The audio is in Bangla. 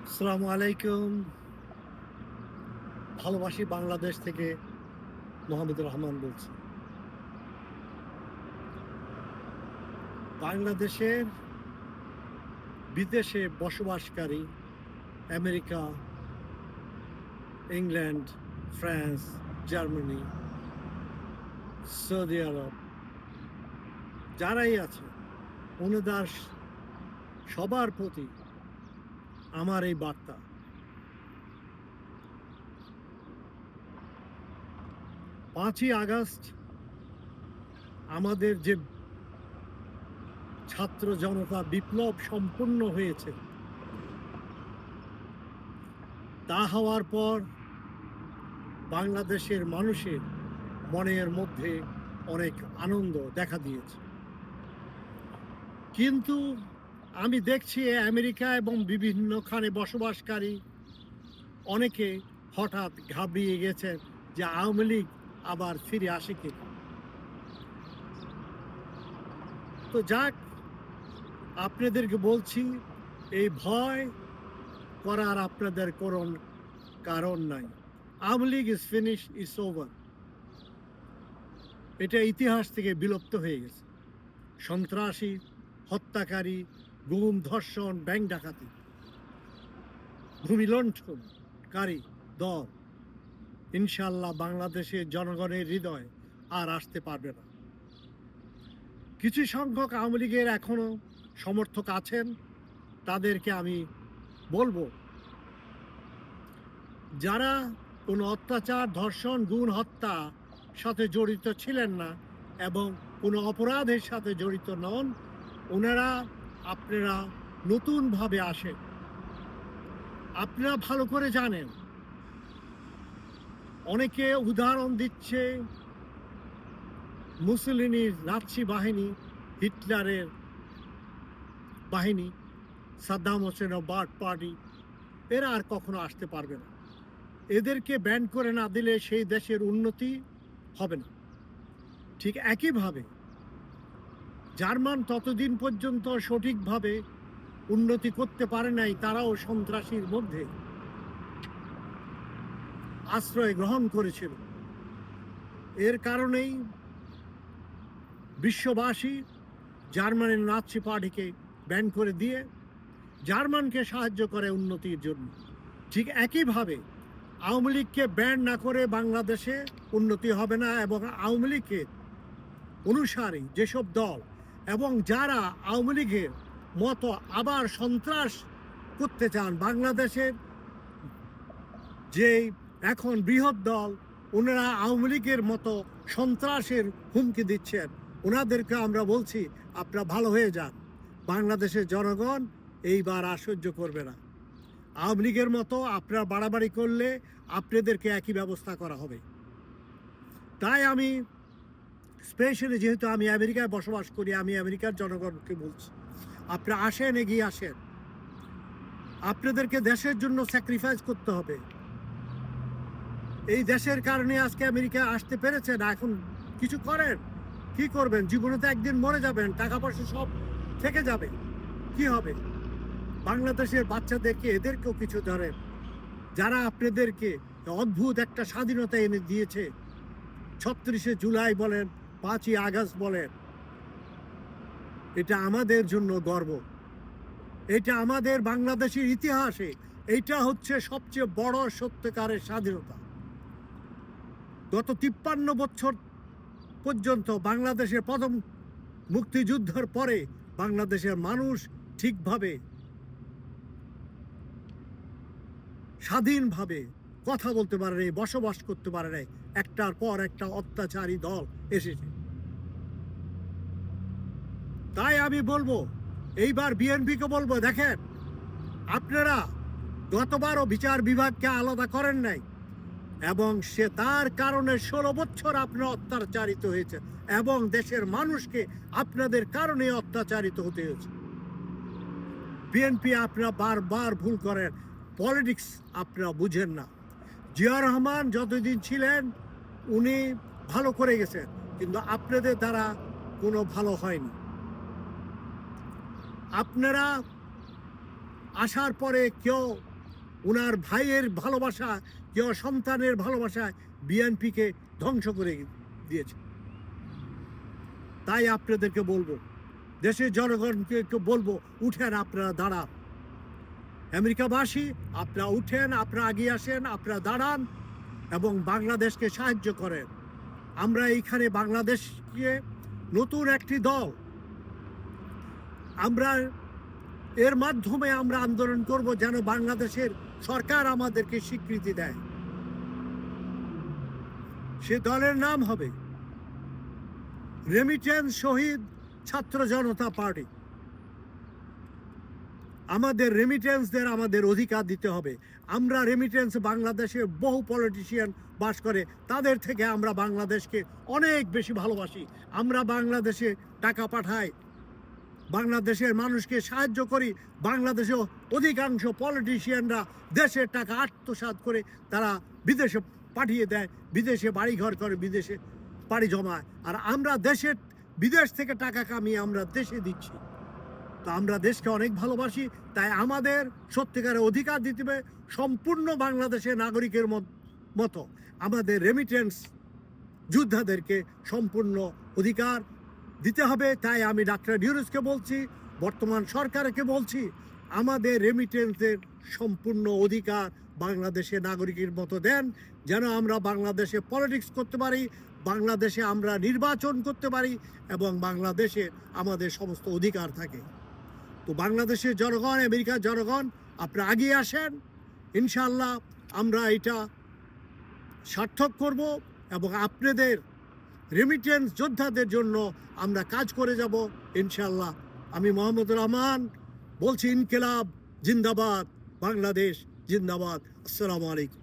আসসালামু আলাইকুম। ভালোবাসি বাংলাদেশ থেকে মোহাম্মদুর রহমান বলছি। বাংলাদেশের বিদেশে বসবাসকারী America, England, France, Germany, Saudi Arabia যারাই আছে ওনাদের সবার প্রতি আমার এই বার্তা। 5ই আগস্ট আমাদের যে ছাত্র জনতা বিপ্লব সম্পন্ন হয়েছে, তা হওয়ার পর বাংলাদেশের মানুষের মনের মধ্যে অনেক আনন্দ দেখা দিয়েছে। কিন্তু আমি দেখছি আমেরিকা এবং বিভিন্নখানে বসবাসকারী অনেকে হঠাৎ ঘাবড়িয়ে গেছেন যে আওয়ামী লীগ আবার ফিরে আসে কিনা। তো যাক, আপনাদেরকে বলছি, এই ভয় করার আপনাদের কোন কারণ নাই। Awami League is finish, is over. এটা ইতিহাস থেকে বিলুপ্ত হয়ে গেছে। সন্ত্রাসী, হত্যাকারী, গুম, ধর্ষণ, ব্যাংক ডাকাতি, ভূমি লুণ্ঠনকারী দল ইনশাল্লাহ বাংলাদেশের জনগণের হৃদয় আর আসতে পারবে না। কিছু সংখ্যক আওয়ামী লীগের এখনো সমর্থক আছেন, তাদেরকে আমি বলবো, যারা কোনো অত্যাচার, ধর্ষণ, গুম, হত্যা সাথে জড়িত ছিলেন না এবং কোনো অপরাধের সাথে জড়িত নন, ওনারা আপনারা নতুনভাবে আসেন। আপনারা ভালো করে জানেন, অনেকে উদাহরণ দিচ্ছে মুসলিনির নাৎসি বাহিনী, হিটলারের বাহিনী, সাদ্দাম হোসেনের বার্ড পার্টি, এরা আর কখনো আসতে পারবে না। এদেরকে ব্যান করে না দিলে সেই দেশের উন্নতি হবে না। ঠিক একইভাবে জার্মান ততদিন পর্যন্ত সঠিকভাবে উন্নতি করতে পারে নাই, তারাও সন্ত্রাসীর মধ্যে আশ্রয় গ্রহণ করেছিল। এর কারণেই বিশ্ববাসী জার্মানির নাৎসি পার্টিকে ব্যান করে দিয়ে জার্মানকে সাহায্য করে উন্নতির জন্য। ঠিক একইভাবে আওয়ামী লীগকে ব্যান না করে বাংলাদেশে উন্নতি হবে না, এবং আওয়ামী লীগের অনুসারী যেসব দল এবং যারা আওয়ামী লীগের মতো আবার সন্ত্রাস করতে চান, বাংলাদেশের যে এখন বৃহৎ দল, ওনারা আওয়ামী লীগের মতো সন্ত্রাসের হুমকি দিচ্ছেন, ওনাদেরকে আমরা বলছি আপনারা ভালো হয়ে যান। বাংলাদেশের জনগণ এইবার আর সহ্য করবে না। আওয়ামী লীগের মতো আপনারা বাড়াবাড়ি করলে আপনাদেরকে একই ব্যবস্থা করা হবে। তাই আমি স্পেশালি, যেহেতু আমি আমেরিকায় বসবাস করি, আমি আমেরিকার জনগণকে বলছি, আপনারা আসেন, এগিয়ে আসেন। আপনাদেরকে দেশের জন্য স্যাক্রিফাইস করতে হবে। এই দেশের কারণে আজকে আমেরিকা আসতে পেরেছেন, এখন কিছু করেন। কি করবেন? জীবনে তো একদিন মরে যাবেন, টাকা পয়সা সব থেকে যাবে, কি হবে? বাংলাদেশের বাচ্চাদেরকে, এদেরকেও কিছু ধরেন, যারা আপনাদেরকে অদ্ভুত একটা স্বাধীনতা এনে দিয়েছে। 36শে জুলাই বলেন, 5ই আগস্ট বলেন, এটা আমাদের জন্য গর্ব। এটা আমাদের বাংলাদেশের ইতিহাসে এটা হচ্ছে সবচেয়ে বড় সত্যিকারের স্বাধীনতা। গত 53 বছর পর্যন্ত বাংলাদেশের প্রথম মুক্তিযুদ্ধের পরে বাংলাদেশের মানুষ ঠিকভাবে স্বাধীনভাবে কথা বলতে পারে নাই, বসবাস করতে পারে নাই। একটার পর একটা অত্যাচারী দল এসেছে। তাই আমি বলবো, এইবার বিএনপিকে বলবো, দেখেন, আপনারা গতবারও বিচার বিভাগকে আলাদা করেন নাই, এবং সে তার কারণে 16 বছর আপনারা অত্যাচারিত হয়েছে, এবং দেশের মানুষকে আপনাদের কারণে অত্যাচারিত হতে হয়েছে। বিএনপি আপনারা বারবার ভুল করেন, পলিটিক্স আপনারা বুঝেন না। জিয়া রহমান যতদিন ছিলেন উনি ভালো করে গেছেন, কিন্তু আপনাদের দ্বারা কোনো ভালো হয়নি। আপনারা আসার পরে কেউ ওনার ভাইয়ের ভালোবাসা কেউ সন্তানের ভালোবাসায় বিএনপিকে ধ্বংস করে দিয়েছে। তাই আপনাদেরকে বলবো, দেশের জনগণকে বলবো, উঠেন, আপনারা দাঁড়ান। আমেরিকাবাসী, আপনারা উঠেন, আপনারা এগিয়ে আসেন, আপনারা দাঁড়ান এবং বাংলাদেশকে সাহায্য করেন। আমরা এইখানে বাংলাদেশকে নতুন একটি দল, আমরা এর মাধ্যমে আমরা আন্দোলন করব যেন বাংলাদেশের সরকার আমাদেরকে স্বীকৃতি দেয়। সে দলের নাম হবে রেমিটেন্স শহীদ ছাত্র জনতা পার্টি। আমাদের রেমিটেন্সদের আমাদের অধিকার দিতে হবে। আমরা রেমিটেন্স, বাংলাদেশে বহু পলিটিশিয়ান বাস করে, তাদের থেকে আমরা বাংলাদেশকে অনেক বেশি ভালোবাসি। আমরা বাংলাদেশে টাকা পাঠাই, বাংলাদেশের মানুষকে সাহায্য করি। বাংলাদেশে অধিকাংশ পলিটিশিয়ানরা দেশের টাকা আত্মসাৎ করে তারা বিদেশে পাঠিয়ে দেয়, বিদেশে বাড়িঘর করে, বিদেশে পাড়ি জমায়। আর আমরা বিদেশ থেকে টাকা কামিয়ে আমরা দেশে দিচ্ছি। তো আমরা দেশকে অনেক ভালোবাসি, তাই আমাদের সত্যিকারের অধিকার দিতে হবে। সম্পূর্ণ বাংলাদেশের নাগরিকের মতো আমাদের রেমিটেন্স যোদ্ধাদেরকে সম্পূর্ণ অধিকার দিতে হবে। তাই আমি ডাক্তার ইউনূসকে বলছি, বর্তমান সরকারকে বলছি, আমাদের রেমিটেন্সের সম্পূর্ণ অধিকার বাংলাদেশের নাগরিকের মতো দেন, যেন আমরা বাংলাদেশে পলিটিক্স করতে পারি, বাংলাদেশে আমরা নির্বাচন করতে পারি এবং বাংলাদেশে আমাদের সমস্ত অধিকার থাকে। তো বাংলাদেশের জনগণ, আমেরিকার জনগণ, আপনারা এগিয়ে আসেন। ইনশাআল্লাহ আমরা এটা সার্থক করব এবং আপনাদের রেমিটেন্স যোদ্ধাদের জন্য আমরা কাজ করে যাব ইনশাআল্লাহ। আমি মোহাম্মদুর রহমান বলছি, ইনকিলাব জিন্দাবাদ, বাংলাদেশ জিন্দাবাদ। আসসালামু আলাইকুম।